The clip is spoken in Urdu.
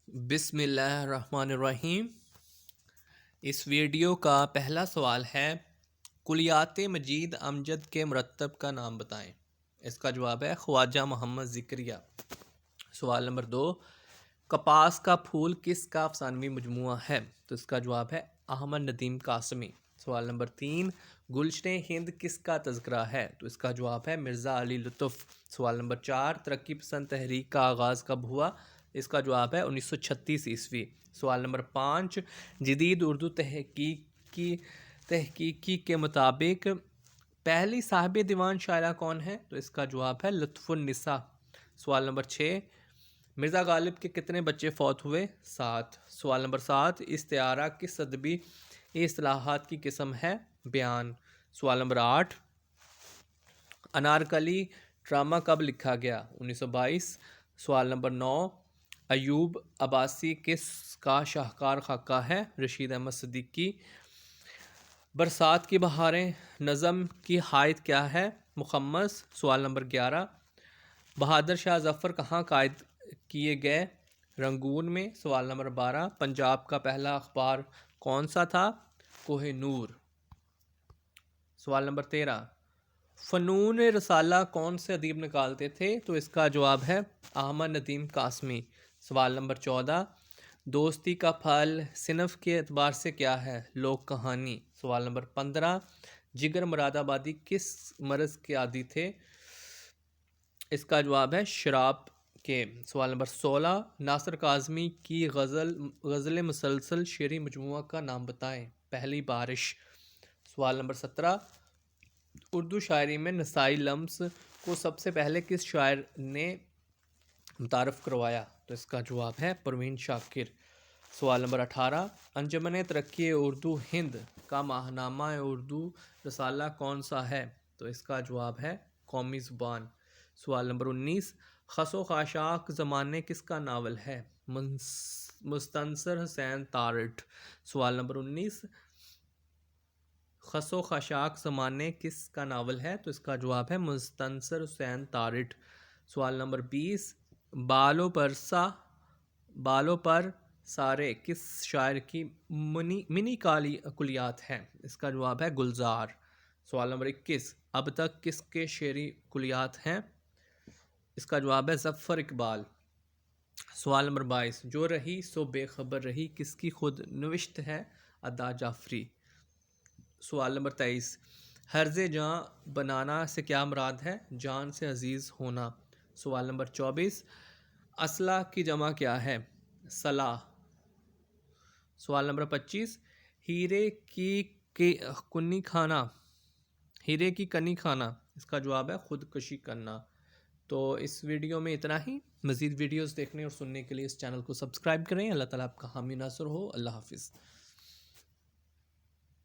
بسم اللہ الرحمن الرحیم۔ اس ویڈیو کا پہلا سوال ہے کلیات مجید امجد کے مرتب کا نام بتائیں۔ اس کا جواب ہے خواجہ محمد ذکریہ۔ سوال نمبر 2، کپاس کا پھول کس کا افسانوی مجموعہ ہے؟ تو اس کا جواب ہے احمد ندیم قاسمی۔ سوال نمبر 3، گلشن ہند کس کا تذکرہ ہے؟ تو اس کا جواب ہے مرزا علی لطف۔ سوال نمبر 4، ترقی پسند تحریک کا آغاز کب ہوا؟ اس کا جواب ہے 1936 عیسوی۔ سوال نمبر 5، جدید اردو تحقیقی کے مطابق پہلی صاحب دیوان شاعرہ کون ہے؟ تو اس کا جواب ہے لطف النساء۔ سوال نمبر 6، مرزا غالب کے کتنے بچے فوت ہوئے؟ 7۔ سوال نمبر 7، استعارہ کس ادبی اصطلاحات کی قسم ہے؟ بیان۔ سوال نمبر 8، انارکلی ڈرامہ کب لکھا گیا؟ 1922۔ سوال نمبر 9، ایوب عباسی کس کا شاہکار خاکہ ہے؟ رشید احمد صدیقی۔ برسات کی بہاریں نظم کی حائط کیا ہے؟ مخمس۔ سوال نمبر 11، بہادر شاہ ظفر کہاں قائد کیے گئے؟ رنگون میں۔ سوال نمبر 12، پنجاب کا پہلا اخبار کون سا تھا؟ کوہ نور۔ سوال نمبر 13، فنون رسالہ کون سے ادیب نکالتے تھے؟ تو اس کا جواب ہے احمد ندیم قاسمی۔ سوال نمبر 14، دوستی کا پھل صنف کے اعتبار سے کیا ہے؟ لوک کہانی۔ سوال نمبر 15، جگر مراد آبادی کس مرض کے عادی تھے؟ اس کا جواب ہے شراب کے۔ سوال نمبر 16، ناصر کاظمی کی غزل مسلسل شعری مجموعہ کا نام بتائیں۔ پہلی بارش۔ سوال نمبر 17، اردو شاعری میں نسائی لمز کو سب سے پہلے کس شاعر نے متعارف کروایا؟ تو اس کا جواب ہے پروین شاکر۔ سوال نمبر 18، انجمن ترقی اردو ہند کا ماہنامہ اردو رسالہ کون سا ہے؟ تو اس کا جواب ہے قومی زبان۔ سوال نمبر 19، خس و خاشاک زمانے کس کا ناول ہے؟ مستنصر حسین تارڑ۔ سوال نمبر 19، خس و خاشاک زمانے کس کا ناول ہے؟ تو اس کا جواب ہے مستنصر حسین تارڑ۔ سوال نمبر 20، بالوں پر سارے کس شاعر کی منی کلیات ہیں؟ اس کا جواب ہے گلزار۔ سوال نمبر 21، اب تک کس کے شعری کلیات ہیں؟ اس کا جواب ہے ظفر اقبال۔ سوال نمبر 22، جو رہی سو بے خبر رہی کس کی خود نوشت ہے؟ ادا جعفری۔ سوال نمبر 23، حرز جاں بنانا سے کیا مراد ہے؟ جان سے عزیز ہونا۔ سوال نمبر 24، اصلہ کی جمع کیا ہے؟ صلاح۔ سوال نمبر 25، ہیرے کی کنی کھانا اس کا جواب ہے خودکشی کرنا۔ تو اس ویڈیو میں اتنا ہی۔ مزید ویڈیوز دیکھنے اور سننے کے لیے اس چینل کو سبسکرائب کریں۔ اللہ تعالیٰ آپ کا حامی ناصر ہو۔ اللہ حافظ۔